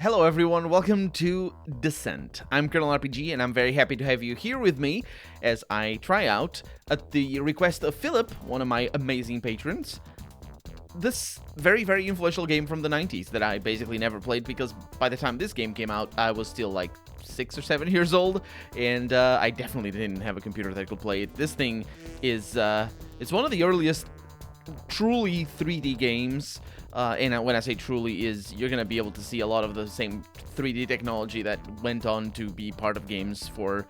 Hello everyone, welcome to Descent. I'm Colonel RPG and I'm very happy to have you here with me as I try out, at the request of Philip, one of my amazing patrons, this very, very influential game from the 90s that I basically never played because by the time this game came out, I was still like 6 or 7 years old, and I definitely didn't have a computer that could play it. This thing is, it's one of the earliest truly 3D games, and when I say truly is, you're going to be able to see a lot of the same 3D technology that went on to be part of games for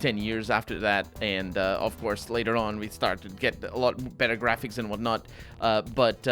10 years after that, and of course later on we started to get a lot better graphics and whatnot, but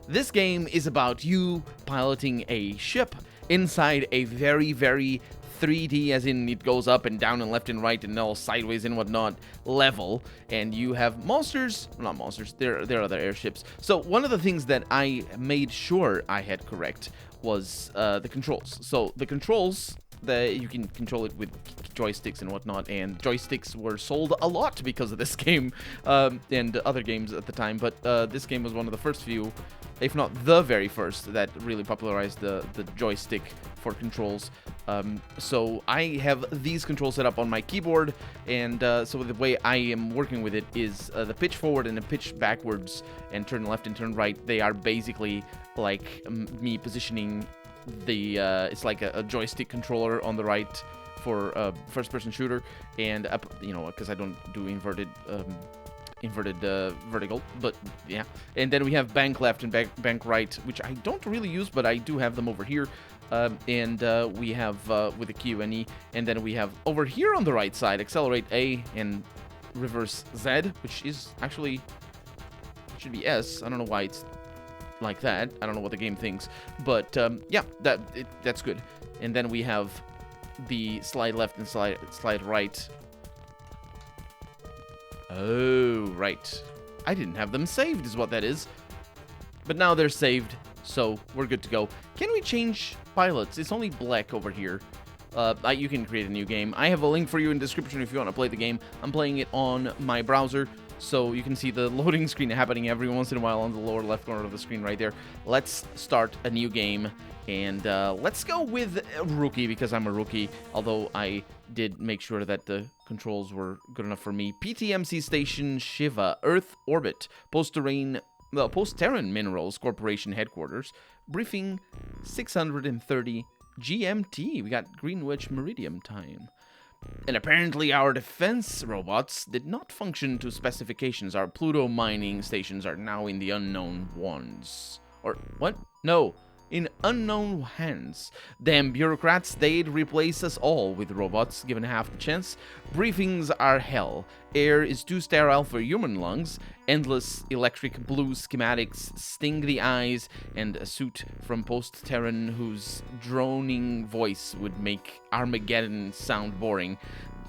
this game is about you piloting a ship inside a very, very 3D, as in it goes up and down and left and right and all sideways and whatnot level, and you have monsters, not monsters, they're other airships. So one of the things that I made sure I had correct was the controls. So the controls, you can control it with joysticks and whatnot, and joysticks were sold a lot because of this game and other games at the time, but this game was one of the first few, if not the very first, that really popularized the joystick for controls. So I have these controls set up on my keyboard, and so the way I am working with it is the pitch forward and the pitch backwards and turn left and turn right. They are basically like me positioning the it's like a joystick controller on the right for a first-person shooter, and because I don't do inverted vertical, but yeah. And then we have bank left and bank right, which I don't really use, but I do have them over here. And we have with the Q and E, and then we have over here on the right side accelerate A and reverse Z, which is actually should be S. I don't know why it's like that. I don't know what the game thinks, but yeah, that's good. And then we have the slide left and slide right. Oh, right. I didn't have them saved is what that is. But now they're saved, so we're good to go. Can we change pilots? It's only black over here. You can create a new game. I have a link for you in the description if you want to play the game. I'm playing it on my browser, so you can see the loading screen happening every once in a while on the lower left corner of the screen right there. Let's start a new game, and let's go with Rookie because I'm a rookie, although I did make sure that the controls were good enough for me. PTMC Station Shiva, Earth Orbit, Post-Terran Minerals Corporation Headquarters, briefing 630 GMT. We got Greenwich Meridian time. And apparently our defense robots did not function to specifications. Our Pluto mining stations are now in the unknown ones. Or, what? No, in unknown hands. Damn bureaucrats, they'd replace us all with robots, given half the chance. Briefings are hell. Air is too sterile for human lungs. Endless electric blue schematics sting the eyes, and a suit from Post-Terran whose droning voice would make Armageddon sound boring.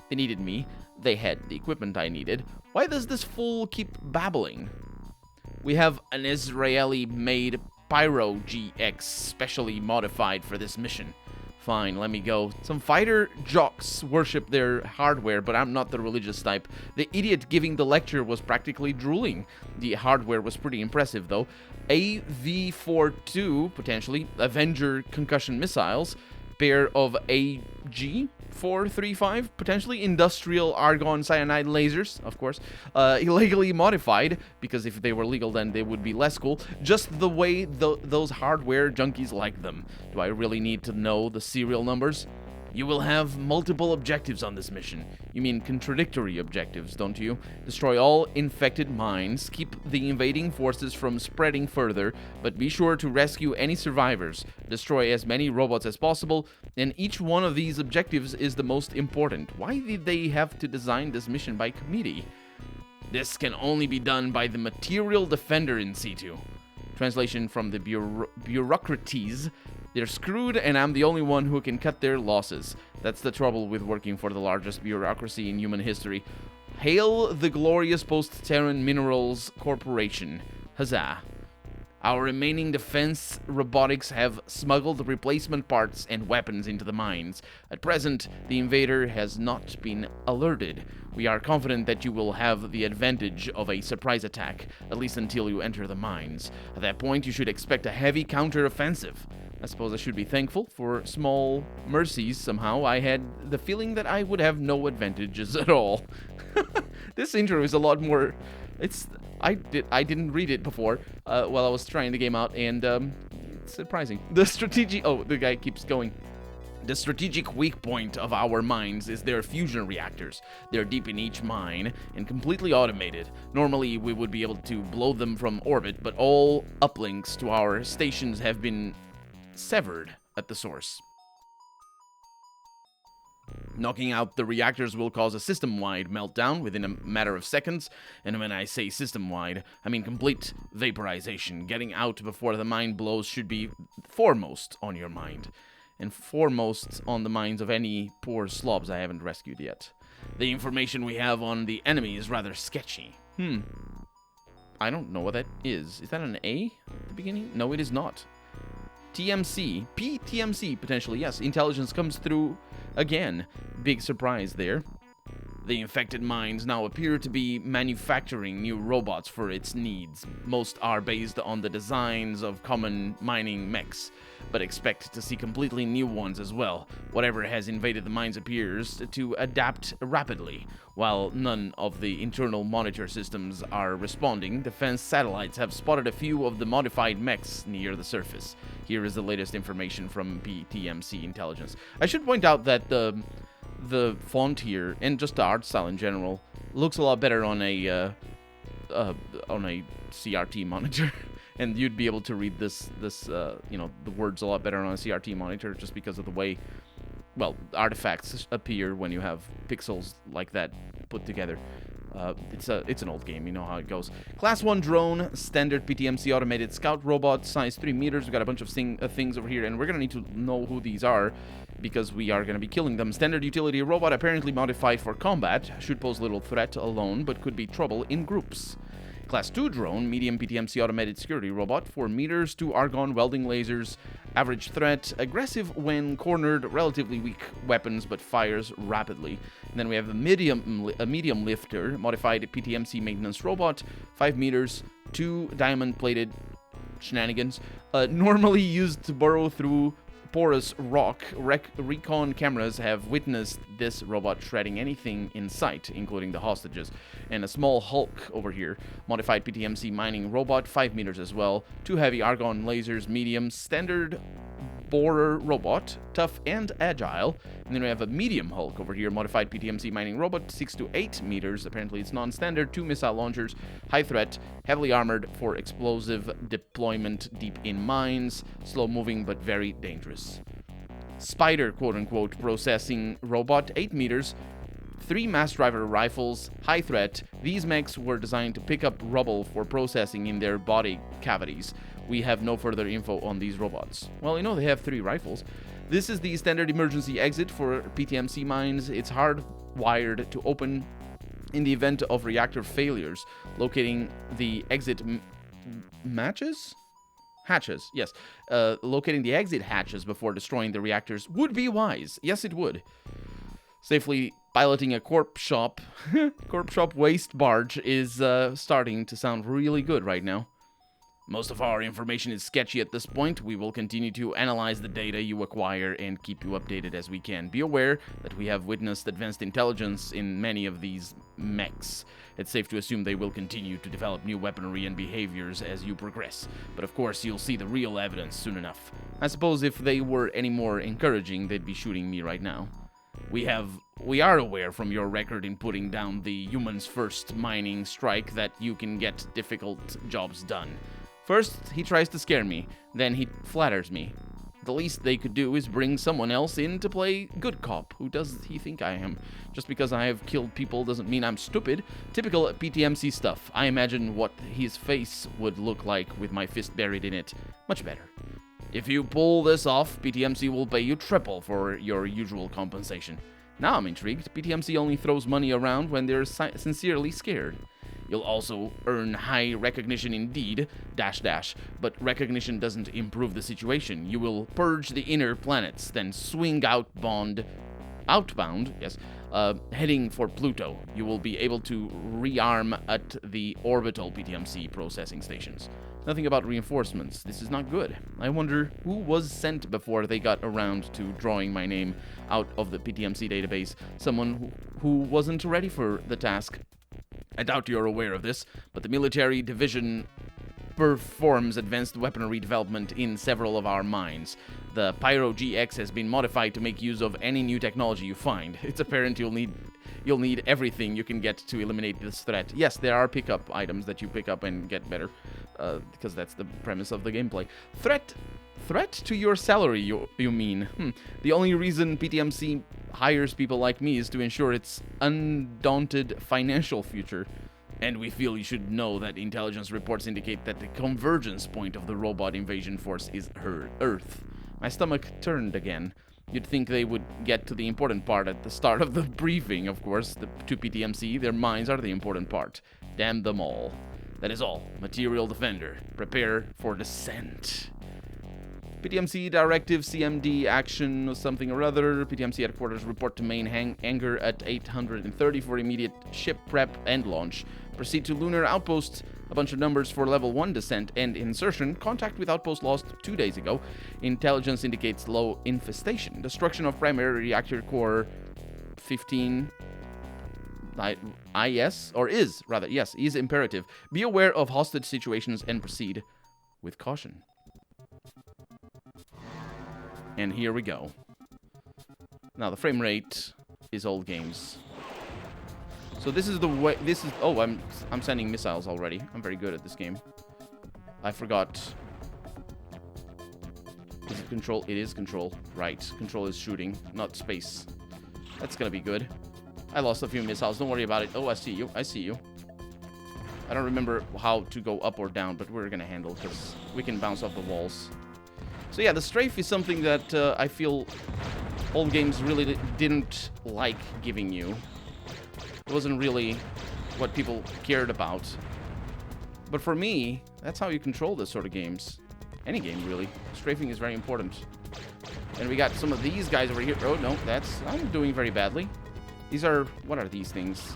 They needed me. They had the equipment I needed. Why does this fool keep babbling? We have an Israeli-made Pyro GX specially modified for this mission. Fine, let me go. Some fighter jocks worship their hardware, but I'm not the religious type. The idiot giving the lecture was practically drooling. The hardware was pretty impressive, though. AV-42, potentially, Avenger concussion missiles, pair of AG-435, potentially industrial argon cyanide lasers, of course, illegally modified, because if they were legal then they would be less cool, just the way those hardware junkies like them. Do I really need to know the serial numbers? You will have multiple objectives on this mission. You mean contradictory objectives, don't you? Destroy all infected mines, keep the invading forces from spreading further, but be sure to rescue any survivors. Destroy as many robots as possible, and each one of these objectives is the most important. Why did they have to design this mission by committee? This can only be done by the material defender in situ. Translation from the bureaucraties. They're screwed, and I'm the only one who can cut their losses. That's the trouble with working for the largest bureaucracy in human history. Hail the glorious Post-Terran Minerals Corporation. Huzzah. Our remaining defense robotics have smuggled replacement parts and weapons into the mines. At present, the invader has not been alerted. We are confident that you will have the advantage of a surprise attack, at least until you enter the mines. At that point, you should expect a heavy counter-offensive. I suppose I should be thankful for small mercies somehow. I had the feeling that I would have no advantages at all. This intro is a lot more... I didn't read it before while I was trying the game out, and it's surprising. The strategic... Oh, the guy keeps going. The strategic weak point of our mines is their fusion reactors. They're deep in each mine and completely automated. Normally, we would be able to blow them from orbit, but all uplinks to our stations have been severed at the source. Knocking out the reactors will cause a system-wide meltdown within a matter of seconds, and when I say system-wide, I mean complete vaporization. Getting out before the mine blows should be foremost on your mind, and foremost on the minds of any poor slobs I haven't rescued yet. The information we have on the enemy is rather sketchy. I don't know what that is. Is that an A at the beginning? No, it is not. TMC. PTMC, potentially, yes. Intelligence comes through again. Big surprise there. The infected mines now appear to be manufacturing new robots for its needs. Most are based on the designs of common mining mechs, but expect to see completely new ones as well. Whatever has invaded the mines appears to adapt rapidly. While none of the internal monitor systems are responding, defense satellites have spotted a few of the modified mechs near the surface. Here is the latest information from PTMC intelligence. I should point out that the font here, and just the art style in general, looks a lot better on a CRT monitor. And you'd be able to read the words a lot better on a CRT monitor just because of the way, well, artifacts appear when you have pixels like that put together. It's an old game, you know how it goes. Class 1 drone, standard PTMC automated scout robot, size 3 meters. We got a bunch of things over here, and we're gonna need to know who these are because we are gonna be killing them. Standard utility robot, apparently modified for combat. Should pose little threat alone, but could be trouble in groups. Class 2 drone, medium PTMC automated security robot, 4 meters, 2 argon welding lasers, average threat, aggressive when cornered, relatively weak weapons, but fires rapidly. And then we have a medium lifter, modified PTMC maintenance robot, 5 meters, 2 diamond-plated shenanigans, normally used to burrow through porous rock. Recon cameras have witnessed this robot shredding anything in sight, including the hostages. And a small Hulk over here, modified PTMC mining robot, 5 meters as well, 2 heavy argon lasers, medium, standard borer robot, tough and agile. And then we have a medium Hulk over here, modified PTMC mining robot, 6 to 8 meters. Apparently it's non-standard, 2 missile launchers, high threat, heavily armored for explosive deployment deep in mines, slow moving but very dangerous. Spider, quote-unquote, processing robot, 8 meters, 3 mass driver rifles, high threat. These mechs were designed to pick up rubble for processing in their body cavities. We have no further info on these robots. Well, you know they have 3 rifles. This is the standard emergency exit for PTMC mines. It's hardwired to open in the event of reactor failures. Locating the exit hatches, yes. Locating the exit hatches before destroying the reactors would be wise. Yes, it would. Safely piloting a corp shop waste barge is starting to sound really good right now. Most of our information is sketchy at this point. We will continue to analyze the data you acquire and keep you updated as we can. Be aware that we have witnessed advanced intelligence in many of these mechs. It's safe to assume they will continue to develop new weaponry and behaviors as you progress. But of course, you'll see the real evidence soon enough. I suppose if they were any more encouraging, they'd be shooting me right now. We are aware from your record in putting down the humans first mining strike that you can get difficult jobs done. First, he tries to scare me, then he flatters me. The least they could do is bring someone else in to play good cop. Who does he think I am? Just because I have killed people doesn't mean I'm stupid. Typical PTMC stuff. I imagine what his face would look like with my fist buried in it. Much better. If you pull this off, PTMC will pay you triple for your usual compensation. Now I'm intrigued. PTMC only throws money around when they're sincerely scared. You'll also earn high recognition indeed, but recognition doesn't improve the situation. You will purge the inner planets, then swing outbound, heading for Pluto. You will be able to rearm at the orbital PTMC processing stations. Nothing about reinforcements. This is not good. I wonder who was sent before they got around to drawing my name out of the PTMC database. Someone who wasn't ready for the task. I doubt you're aware of this, but the military division performs advanced weaponry development in several of our mines. The Pyro GX has been modified to make use of any new technology you find. It's apparent you'll need everything you can get to eliminate this threat. Yes, there are pickup items that you pick up and get better, because that's the premise of the gameplay. Threat to your salary, you mean? The only reason PTMC hires people like me is to ensure its undaunted financial future. And we feel you should know that intelligence reports indicate that the convergence point of the robot invasion force is Earth. My stomach turned again. You'd think they would get to the important part at the start of the briefing, of course. To PTMC, their minds are the important part. Damn them all. That is all. Material Defender. Prepare for descent. PTMC Directive CMD Action or something or other. PTMC Headquarters report to main hangar at 830 for immediate ship prep and launch. Proceed to Lunar Outpost. A bunch of numbers for level 1 descent and insertion. Contact with Outpost lost 2 days ago. Intelligence indicates low infestation. Destruction of primary reactor core 15. Is imperative. Be aware of hostage situations and proceed with caution. And here we go. Now the frame rate is old games. So this is the way. Oh, I'm sending missiles already. I'm very good at this game. I forgot. Is it control? It is control. Right. Control is shooting, not space. That's gonna be good. I lost a few missiles. Don't worry about it. Oh, I see you. I see you. I don't remember how to go up or down, but we're gonna handle because we can bounce off the walls. So yeah, the strafe is something that I feel old games really didn't like giving you. It wasn't really what people cared about. But for me, that's how you control this sort of games. Any game, really. Strafing is very important. And we got some of these guys over here. Oh, no, I'm doing very badly. These are, what are these things?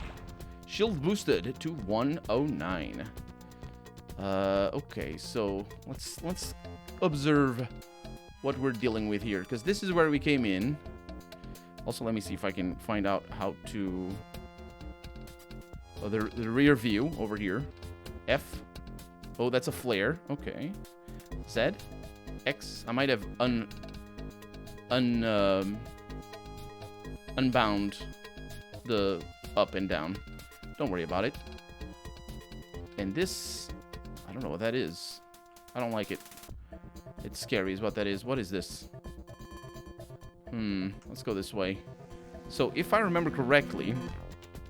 Shield boosted to 109. Okay, so let's observe what we're dealing with here, because this is where we came in. Also, let me see if I can find out how to... Oh, the rear view over here. F. Oh, that's a flare. Okay. Z. X. I might have unbound the up and down. Don't worry about it. And this... I don't know what that is. I don't like it. It's scary is what that is. What is this? Let's go this way. So, if I remember correctly,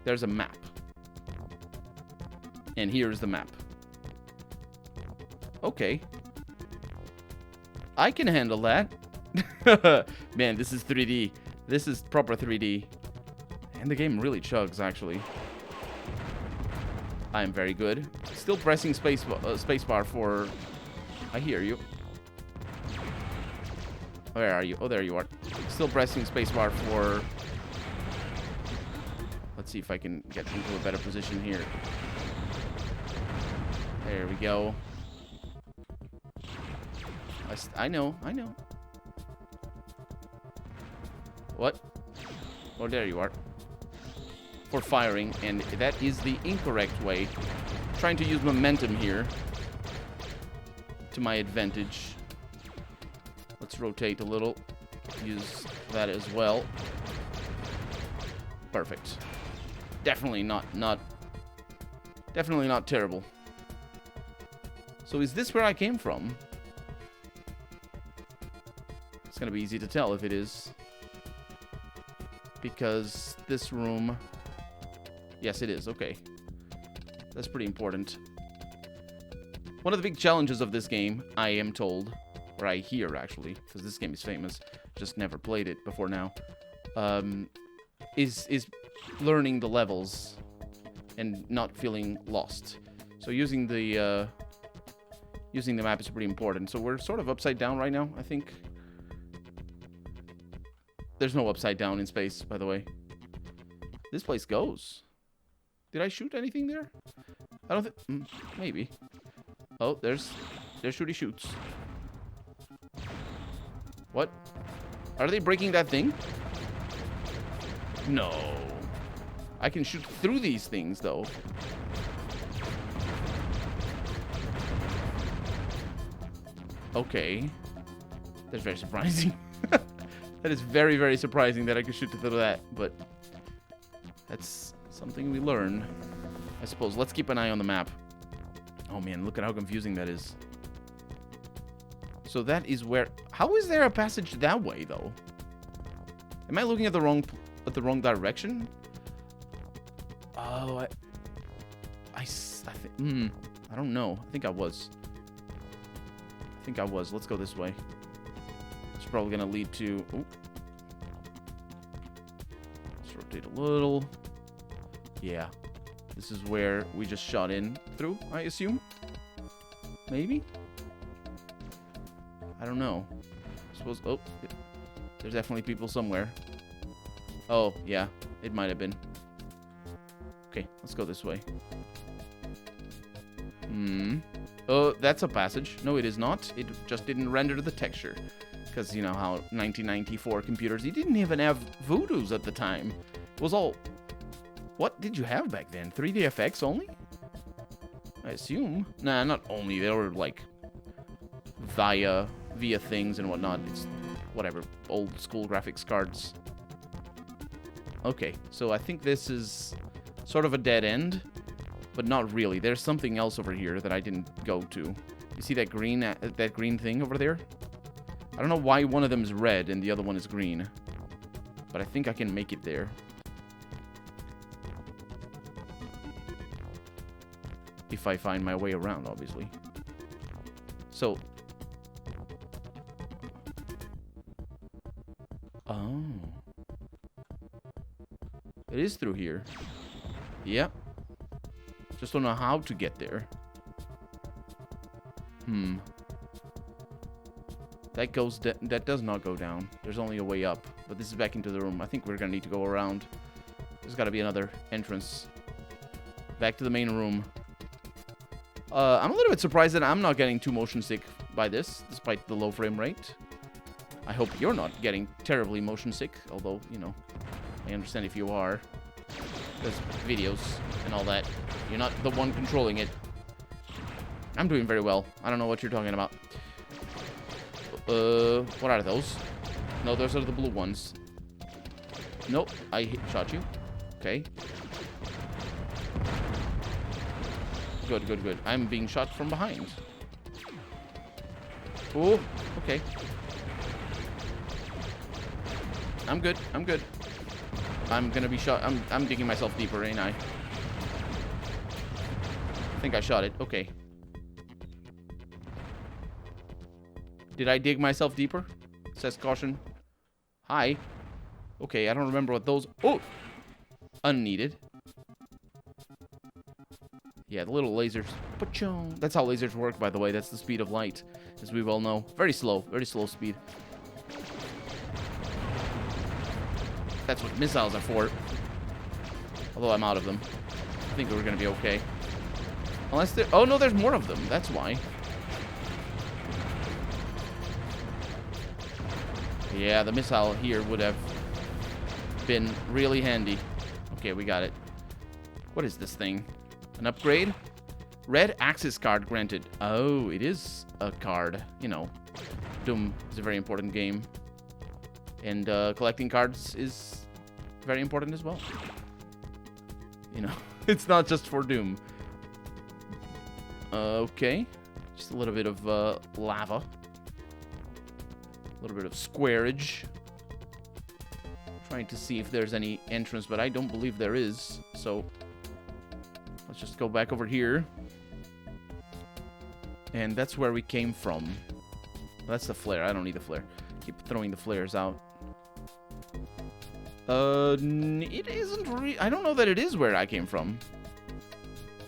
there's a map. And here's the map. Okay. I can handle that. Man, this is 3D. This is proper 3D. And the game really chugs, actually. I am very good. Still pressing spacebar for... I hear you. Where are you? Oh, there you are. Still pressing spacebar for... Let's see if I can get into a better position here. There we go. I know. What? Oh, there you are. For firing, and that is the incorrect way. Trying to use momentum here to my advantage. Let's rotate a little. Use that as well. Perfect. Definitely not terrible. So is this where I came from? It's gonna be easy to tell if it is. Because this room... Yes, it is. Okay. That's pretty important. One of the big challenges of this game, I am told, or I hear actually, because this game is famous, just never played it before now, is learning the levels and not feeling lost. So using the map is pretty important. So we're sort of upside down right now, I think. There's no upside down in space, by the way. This place goes. Did I shoot anything there? I don't think... maybe. Oh, there's shooty shoots. What? Are they breaking that thing? No. I can shoot through these things, though. Okay. That's very surprising. That is very, very surprising that I could shoot through that, but that's something we learn, I suppose. Let's keep an eye on the map. Oh man, look at how confusing that is. So that is where... How is there a passage that way, though? Am I looking at the wrong direction? Oh, I think... I don't know. I think I was. Let's go this way. It's probably going to lead to... Ooh. Let's rotate a little. Yeah. This is where we just shot in through, I assume? Maybe? I don't know. I suppose... Oh, there's definitely people somewhere. Oh, yeah. It might have been. Okay, let's go this way. Oh, that's a passage. No, it is not. It just didn't render the texture. Because, you know how 1994 computers, you didn't even have Voodoos at the time. It was all... What did you have back then? 3D FX only? I assume. Nah, not only. They were, like, via things and whatnot. It's whatever. Old school graphics cards. Okay, so I think this is sort of a dead end. But not really. There's something else over here that I didn't go to. You see that green thing over there? I don't know why one of them is red and the other one is green. But I think I can make it there. If I find my way around, obviously. So. Oh. It is through here. Yep. Just don't know how to get there. That does not go down. There's only a way up. But this is back into the room. I think we're gonna need to go around. There's gotta be another entrance. Back to the main room. I'm a little bit surprised that I'm not getting too motion sick by this, despite the low frame rate. I hope you're not getting terribly motion sick, although, you know, I understand if you are. There's videos and all that. You're not the one controlling it. I'm doing very well. I don't know what you're talking about. What are those? No, those are the blue ones. Nope, I shot you. Okay. Good, good, good. I'm being shot from behind. Oh, okay. I'm good, I'm good. I'm gonna be shot. I'm digging myself deeper, ain't I? I think I shot it. Okay. Did I dig myself deeper? Says caution. Hi. Okay, I don't remember what those... Oh! Unneeded. Yeah, the little lasers. That's how lasers work, by the way. That's the speed of light, as we well know. Very slow speed. That's what missiles are for. Although I'm out of them. I think we're gonna be okay. Unless there... Oh, no, there's more of them. That's why. Yeah, the missile here would have been really handy. Okay, we got it. What is this thing? An upgrade? Red access card granted. Oh, it is a card. You know, Doom is a very important game. And collecting cards is very important as well. You know, it's not just for Doom. Okay. Just a little bit of lava. A little bit of squarage. Trying to see if there's any entrance, but I don't believe there is. So, let's just go back over here. And that's where we came from. That's the flare. I don't need the flare. Keep throwing the flares out. It isn't really... I don't know that it is where I came from.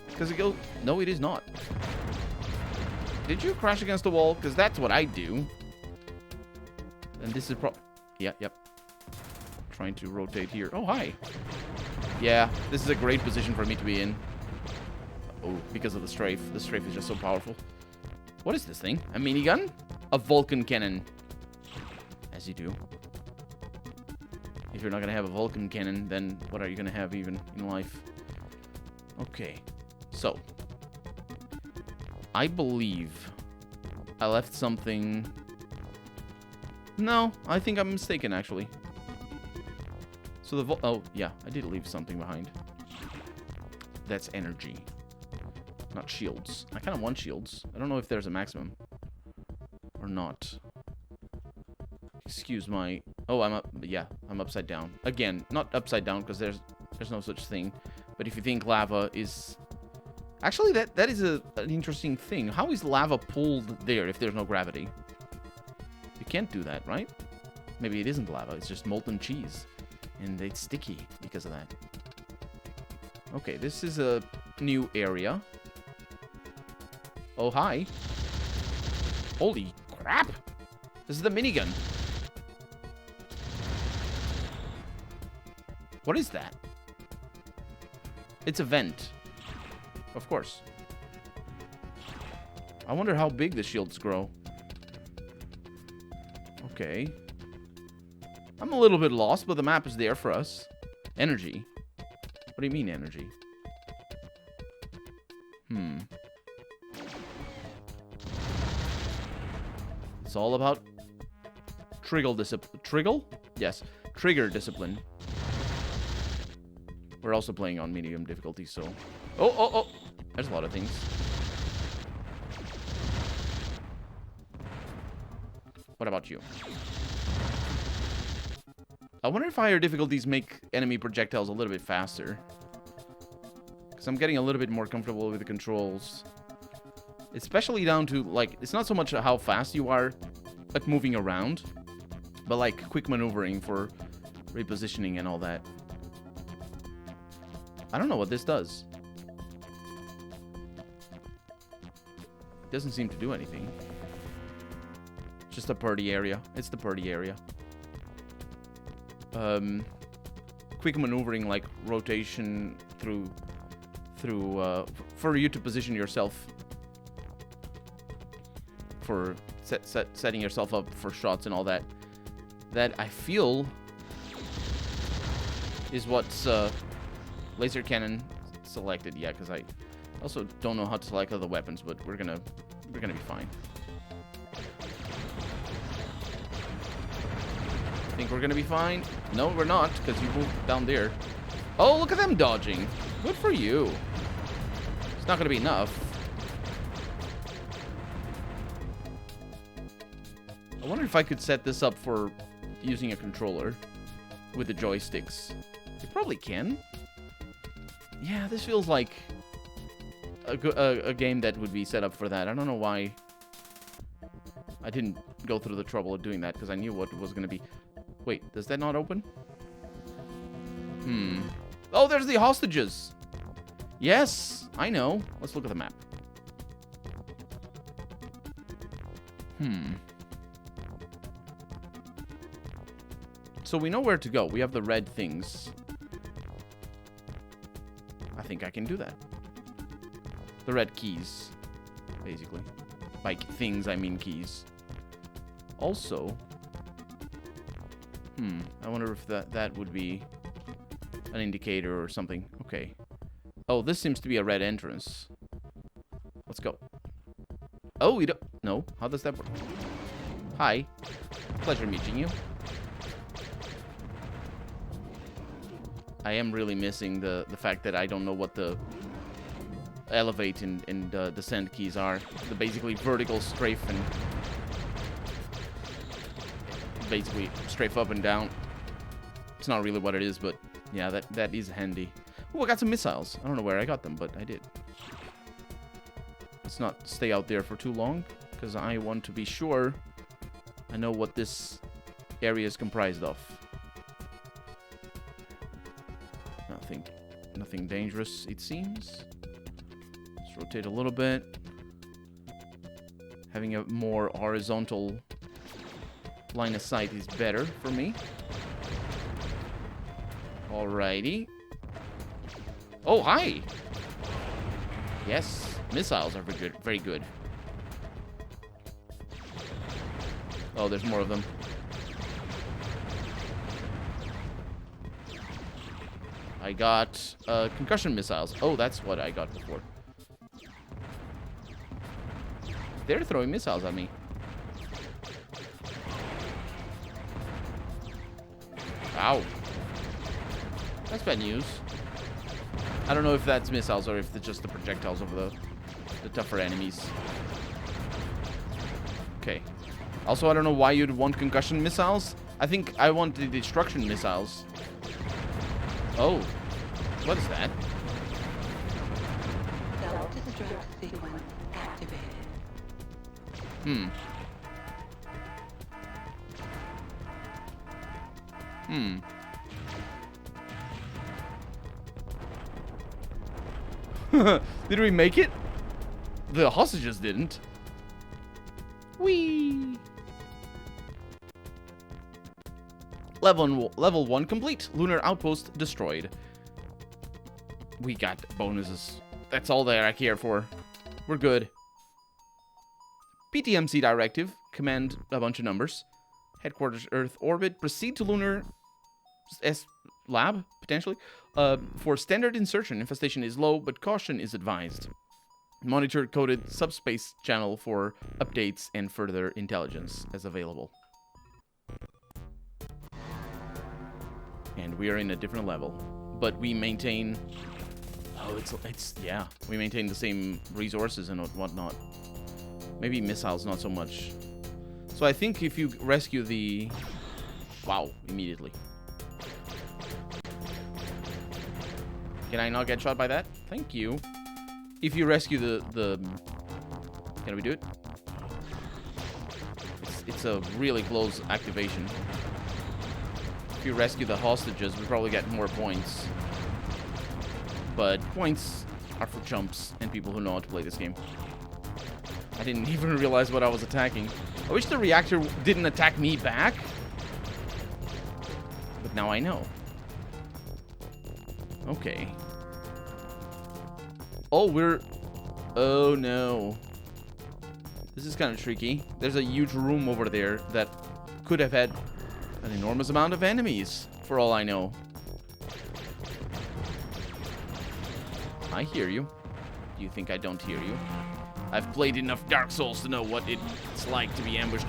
Because it goes... No, it is not. Did you crash against the wall? Because that's what I do. And this is Yeah, yep. Trying to rotate here. Oh, hi. Yeah, this is a great position for me to be in. Oh, because of the strafe. The strafe is just so powerful. What is this thing? A minigun? A Vulcan cannon. As you do. If you're not gonna have a Vulcan cannon, then what are you gonna have even in life? Okay. So. I believe I left something... No, I think I'm mistaken, actually. So the oh, yeah, I did leave something behind. That's energy. Not shields. I kind of want shields. I don't know if there's a maximum. Or not. Excuse my... Oh, I'm up... Yeah, I'm upside down. Again, not upside down, because there's no such thing. But if you think lava is... Actually, that is an interesting thing. How is lava pulled there if there's no gravity? You can't do that, right? Maybe it isn't lava. It's just molten cheese. And it's sticky because of that. Okay, this is a new area. Oh, hi. Holy crap! This is the minigun. What is that? It's a vent. Of course. I wonder how big the shields grow. Okay. I'm a little bit lost, but the map is there for us. Energy. What do you mean, energy? It's all about trigger discipline. Trigger? Yes. Trigger discipline. We're also playing on medium difficulty, so... Oh! There's a lot of things. What about you? I wonder if higher difficulties make enemy projectiles a little bit faster. Because I'm getting a little bit more comfortable with the controls. Especially down to, like, it's not so much how fast you are at moving around, but, like, quick maneuvering for repositioning and all that. I don't know what this does. It doesn't seem to do anything. It's just a party area. It's the party area. Quick maneuvering, like rotation through for you to position yourself for setting yourself up for shots and all that. That I feel is what's laser cannon selected. Yeah, because I also don't know how to select other weapons, but we're gonna be fine. Think we're gonna be fine? No, we're not, because you moved down there. Oh, look at them dodging. Good for you. It's not gonna be enough. I wonder if I could set this up for using a controller with the joysticks. You probably can. Yeah, this feels like a game that would be set up for that. I don't know why I didn't go through the trouble of doing that, because I knew what it was going to be. Wait, does that not open? Oh, there's the hostages. Yes, I know. Let's look at the map. So we know where to go. We have the red things. I think I can do that. The red keys, basically. By things, I mean keys. Also, I wonder if that would be an indicator or something. Okay. Oh, this seems to be a red entrance. Let's go. Oh, we don't... No. How does that work? Hi. Pleasure meeting you. I am really missing the fact that I don't know what the elevate and descent keys are. The basically vertical strafe and basically strafe up and down. It's not really what it is, but yeah, that is handy. Oh, I got some missiles. I don't know where I got them, but I did. Let's not stay out there for too long, because I want to be sure I know what this area is comprised of. Nothing dangerous, it seems. Let's rotate a little bit. Having a more horizontal line of sight is better for me. Alrighty. Oh, hi! Yes, missiles are very good. Oh, there's more of them. I got concussion missiles. Oh, that's what I got before. They're throwing missiles at me. Ow. That's bad news. I don't know if that's missiles or if it's just the projectiles of the tougher enemies. Okay. Also, I don't know why you'd want concussion missiles. I think I want the destruction missiles. Oh. What is that? Self-destruct sequence activated. Did we make it? The hostages didn't. Whee! Level 1 complete. Lunar outpost destroyed. We got bonuses. That's all that I care for. We're good. PTMC directive. Command a bunch of numbers. Headquarters Earth orbit. Proceed to lunar lab, potentially. For standard insertion, infestation is low, but caution is advised. Monitor coded subspace channel for updates and further intelligence as available. And we are in a different level, but we maintain. Oh, yeah. We maintain the same resources and whatnot. Maybe missiles, not so much. So I think if you rescue the. Wow! Immediately. Can I not get shot by that? Thank you. If you rescue the... Can we do it? It's a really close activation. If you rescue the hostages, we probably get more points. But points are for chumps and people who know how to play this game. I didn't even realize what I was attacking. I wish the reactor didn't attack me back. But now I know. Okay. Oh, oh, no. This is kind of tricky. There's a huge room over there that could have had an enormous amount of enemies, for all I know. I hear you. Do you think I don't hear you? I've played enough Dark Souls to know what it's like to be ambushed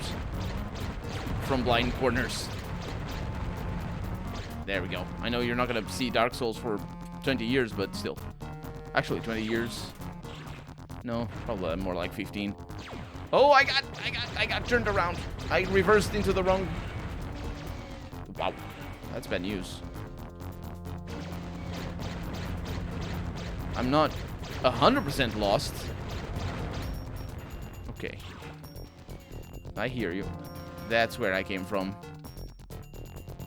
from blind corners. There we go. I know you're not going to see Dark Souls for 20 years, but still. Actually, 20 years. No, probably more like 15. Oh, I got turned around. I reversed into the wrong. Wow, that's bad news. I'm not 100% lost. Okay. I hear you. That's where I came from.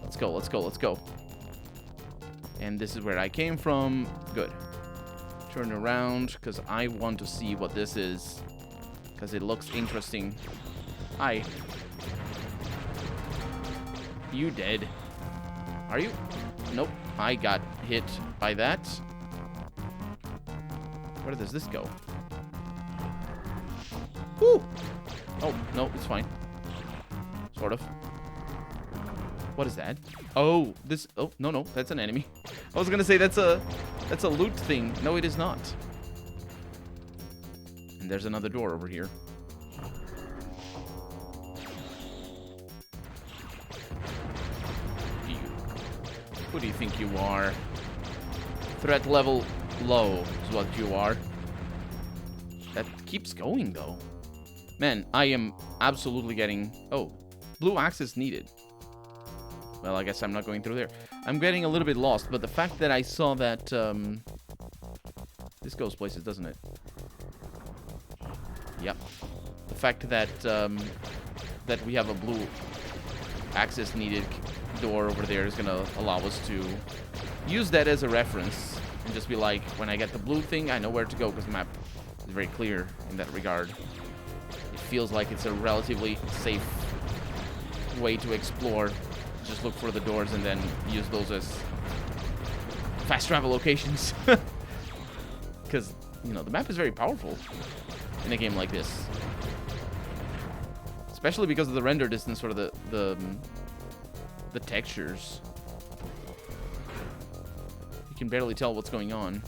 Let's go, let's go, let's go. And this is where I came from. Good. Turn around, because I want to see what this is. Because it looks interesting. Hi. You dead? Are you? Nope. I got hit by that. Where does this go? Woo! Oh, no, it's fine. Sort of. What is that? Oh, this... Oh, no, that's an enemy. I was gonna say that's a loot thing. No, it is not. And there's another door over here. Who do you think you are? Threat level low is what you are. That keeps going, though. Man, I am absolutely getting... Oh, blue access needed. Well, I guess I'm not going through there. I'm getting a little bit lost, but the fact that I saw that... This goes places, doesn't it? Yep. The fact that that we have a blue access needed door over there is going to allow us to use that as a reference and just be like, when I get the blue thing, I know where to go because the map is very clear in that regard. It feels like it's a relatively safe way to explore. Just look for the doors and then use those as fast travel locations. Because, you know, the map is very powerful in a game like this. Especially because of the render distance or the textures. You can barely tell what's going on.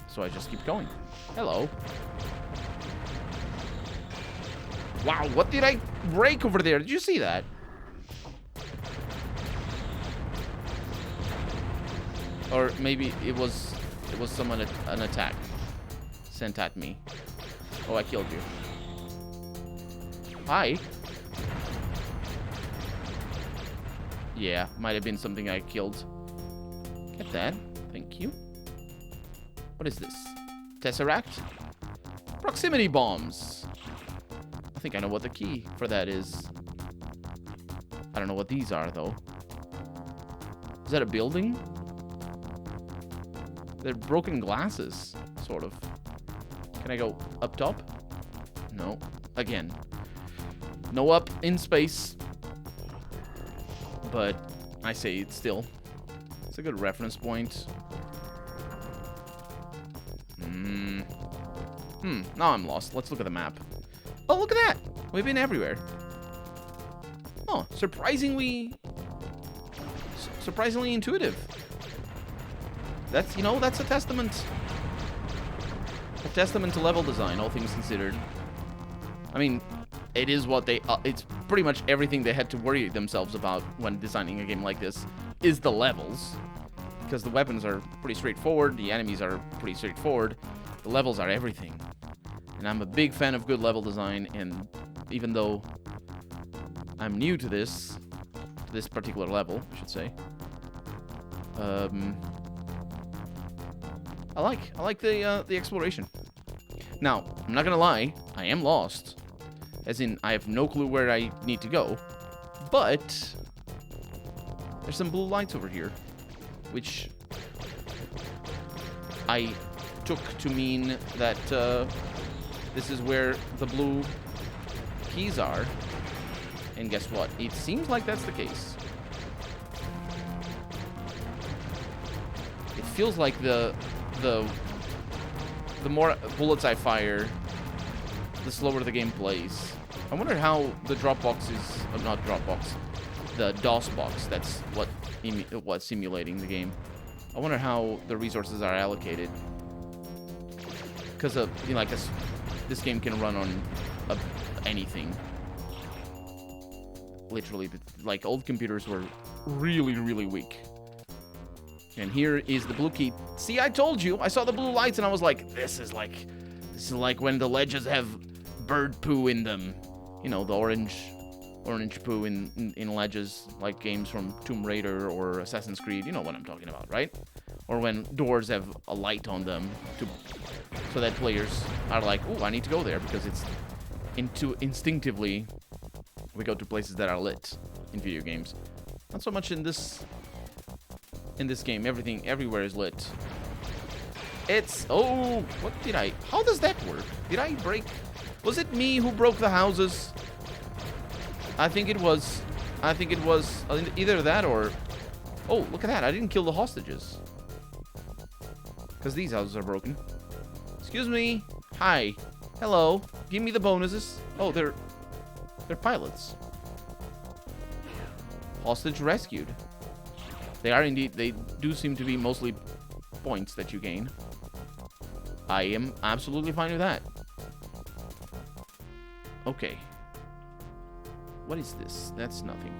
So I just keep going. Hello. Wow, what did I break over there? Did you see that? Or maybe it was someone an attack sent at me. Oh, I killed you. Hi. Yeah, might have been something I killed. Get that. Thank you. What is this? Tesseract? Proximity bombs. I think I know what the key for that is. I don't know what these are, though. Is that a building? They're broken glasses, sort of. Can I go up top? No. Again. No up in space. But I say it's still. It's a good reference point. Now I'm lost. Let's look at the map. Oh, look at that! We've been everywhere. Oh, surprisingly intuitive. That's, you know, that's a testament. A testament to level design, all things considered. I mean, it is what they... it's pretty much everything they had to worry themselves about when designing a game like this is the levels. Because the weapons are pretty straightforward, the enemies are pretty straightforward, the levels are everything. And I'm a big fan of good level design, and even though I'm new to this particular level, I should say, I like the exploration. Now, I'm not gonna lie, I am lost. As in, I have no clue where I need to go. But there's some blue lights over here, which I took to mean that this is where the blue keys are. And guess what? It seems like that's the case. It feels like the more bullets I fire, the slower the game plays. I wonder how the drop box is... not drop box. The DOS box. That's what's simulating the game. I wonder how the resources are allocated. Because you know, like this game can run on anything. Literally, like old computers were really, really weak. And here is the blue key. See, I told you. I saw the blue lights and I was like, this is like when the ledges have bird poo in them. You know, the orange poo in ledges, like games from Tomb Raider or Assassin's Creed. You know what I'm talking about, right? Or when doors have a light on them, so that players are like, oh, I need to go there because it's instinctively we go to places that are lit in video games. Not so much in this game. Everywhere is lit. Oh, how does that work? Did I break? Was it me who broke the houses? I think it was either that or... Oh, look at that. I didn't kill the hostages. Because these houses are broken. Excuse me. Hi. Hello. Give me the bonuses. Oh, they're pilots. Hostage rescued. They are indeed... They do seem to be mostly points that you gain. I am absolutely fine with that. Okay. What is this? That's nothing.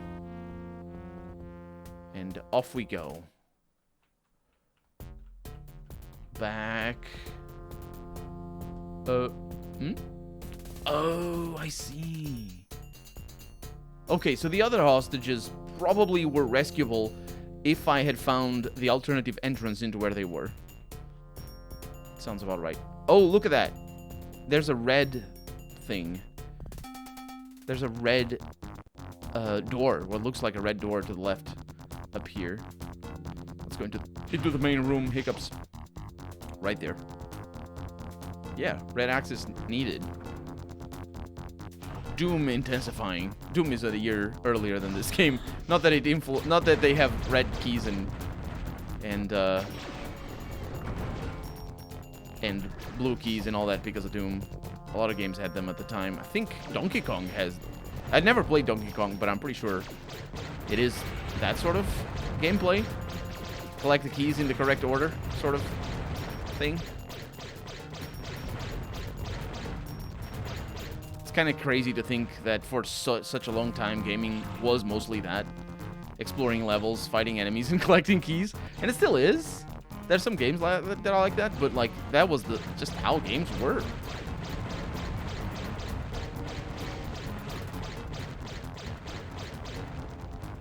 And off we go. Back. Oh, I see. Okay, so the other hostages probably were rescuable if I had found the alternative entrance into where they were. Sounds about right. Oh, look at that. There's a red thing. There's a red door. What looks like a red door to the left up here. Let's go into the main room. Hiccups. Right there. Yeah, red axis needed. Doom intensifying. Doom is a year earlier than this game. Not that they have red keys and and blue keys and all that because of Doom. A lot of games had them at the time. I think Donkey Kong has... I'd never played Donkey Kong, but I'm pretty sure it is that sort of gameplay. Collect the keys in the correct order sort of thing. It's kind of crazy to think that for such a long time, gaming was mostly that. Exploring levels, fighting enemies, and collecting keys. And it still is. There's some games that are like that, but like that was just how games were.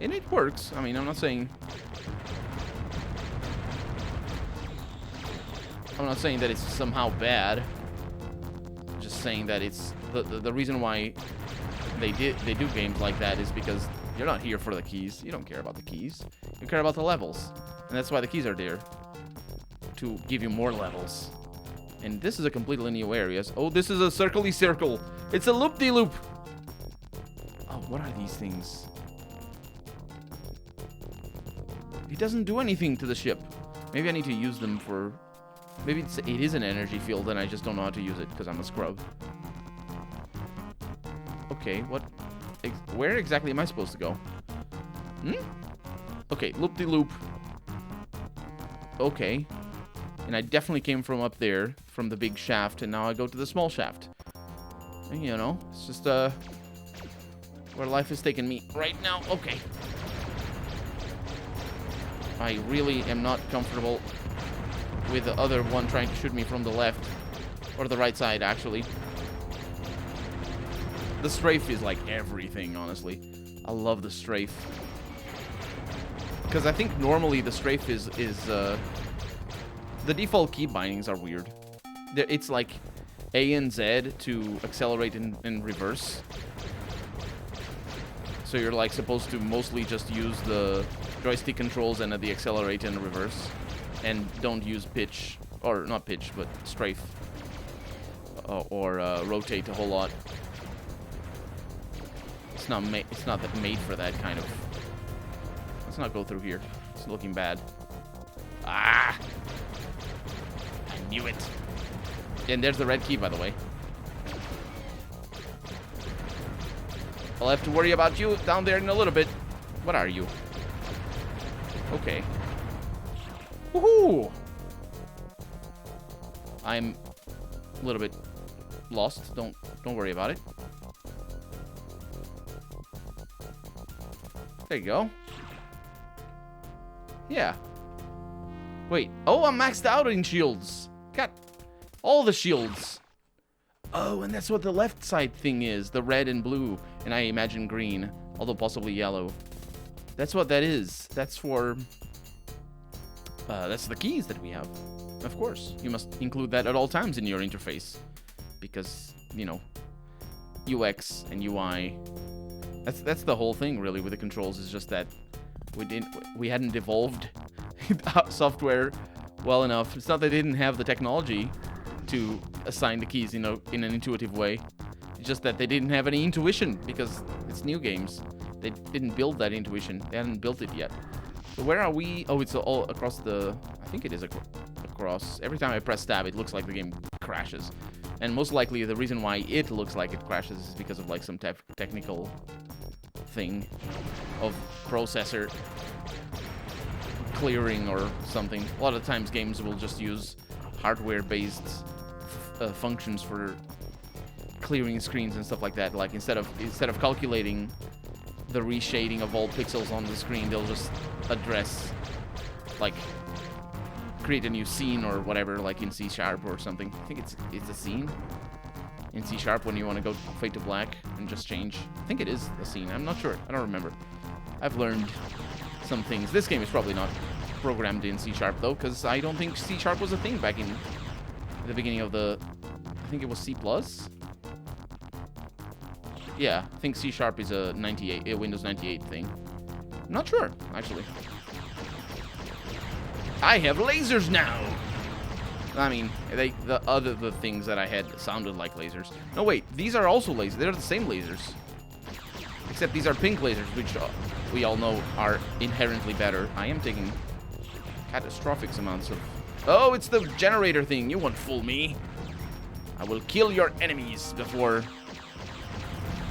And it works. I mean, I'm not saying that it's somehow bad. I'm just saying that it's the reason why they do games like that is because you're not here for the keys. You don't care about the keys. You care about the levels. And that's why the keys are there. To give you more levels. And this is a completely new area. Oh, this is a circle-y circle. It's a loop-de-loop. Oh, what are these things? It doesn't do anything to the ship. Maybe I need to use them for... Maybe it is an energy field and I just don't know how to use it because I'm a scrub. Okay, what... Where exactly am I supposed to go? Okay, loop-de-loop. Okay. And I definitely came from up there, from the big shaft, and now I go to the small shaft. And, you know, it's just, where life is taking me right now. Okay. I really am not comfortable with the other one trying to shoot me from the left. Or the right side, actually. The strafe is like everything, honestly. I love the strafe. Because I think normally the strafe is the default key bindings are weird. It's like A and Z to accelerate and reverse. So you're like supposed to mostly just use the joystick controls and the accelerate and reverse. And don't use pitch, or not pitch, but strafe. Or rotate a whole lot. It's not made for that kind of... Let's not go through here. It's looking bad. Ah! I knew it. And there's the red key, by the way. I'll have to worry about you down there in a little bit. What are you? Okay. Woohoo! I'm a little bit lost. Don't worry about it. There you go. Yeah. Wait. Oh, I'm maxed out in shields. Got all the shields. Oh, and that's what the left side thing is. The red and blue. And I imagine green. Although possibly yellow. That's what that is. That's for... that's the keys that we have. Of course. You must include that at all times in your interface. Because, you know, UX and UI... That's the whole thing, really, with the controls. Is just that we hadn't evolved software well enough. It's not that they didn't have the technology to assign the keys, you know, in an intuitive way. It's just that they didn't have any intuition because it's new games. They didn't build that intuition. They hadn't built it yet. So where are we? Oh, it's all across the... I think it is across. Every time I press tab, it looks like the game crashes. And most likely the reason why it looks like it crashes is because of like some technical thing of processor clearing or something. A lot of times games will just use hardware-based functions for clearing screens and stuff like that. Like instead of calculating the reshading of all pixels on the screen, they'll just address, like, create a new scene or whatever, like in C# or something. I think it's a scene in C# when you want to go fade to black and just change. I think it is a scene. I'm not sure. I don't remember. I've learned some things. This game is probably not programmed in C# though, because I don't think C# was a thing back in the beginning of the... I think it was C+. Yeah, I think C# is a Windows 98 thing. I'm not sure, actually. I have lasers now! I mean, the things that I had sounded like lasers. No, wait, these are also lasers. They're the same lasers. Except these are pink lasers, which we all know are inherently better. I am taking catastrophic amounts of Oh, it's the generator thing. You won't fool me. I will kill your enemies before...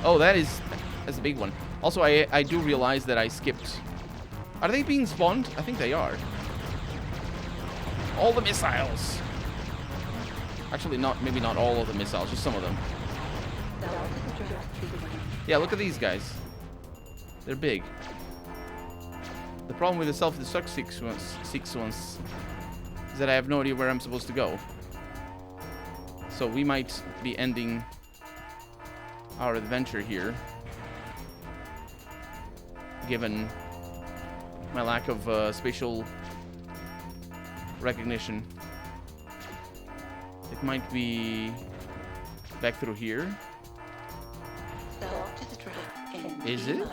Oh, that's a big one. Also, I do realize that I skipped... Are they being spawned? I think they are. All the missiles. Actually, maybe not all of the missiles, just some of them. Yeah, look at these guys. They're big. The problem with the self-destruct sequence is that I have no idea where I'm supposed to go. So we might be ending our adventure here, given my lack of spatial recognition. It might be back through here. Is it?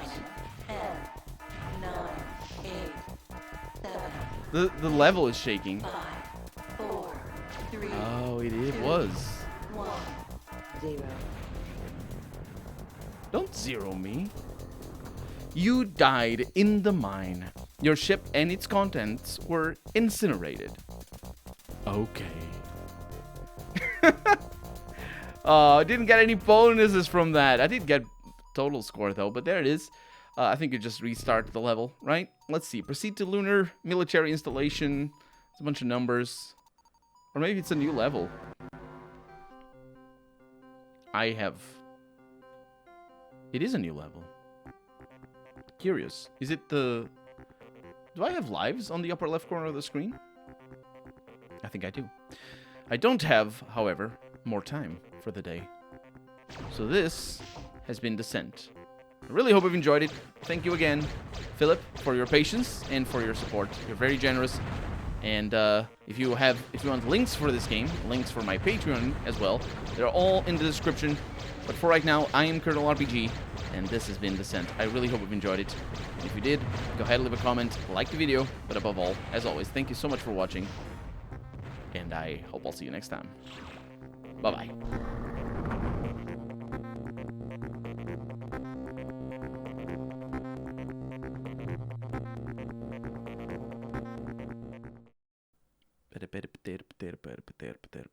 The level is shaking. 5, 4, 3, oh, it was. 1, 0. Don't zero me. You died in the mine. Your ship and its contents were incinerated. Okay. I didn't get any bonuses from that. I did get total score though, but there it is. I think you just restart the level, right? Let's see. Proceed to lunar military installation. It's a bunch of numbers. Or maybe it's a new level. It is a new level. Curious. Is it the... Do I have lives on the upper left corner of the screen? I think I do. I don't have, however, more time for the day. So this has been Descent. I really hope you've enjoyed it. Thank you again, Philip, for your patience and for your support. You're very generous. And if you want links for this game, links for my Patreon as well, they're all in the description. But for right now, I am Colonel RPG, and this has been Descent. I really hope you've enjoyed it. And if you did, go ahead and leave a comment, like the video, but above all, as always, thank you so much for watching, and I hope I'll see you next time. Bye-bye. Potato, potato, potato, potato, potato, potato.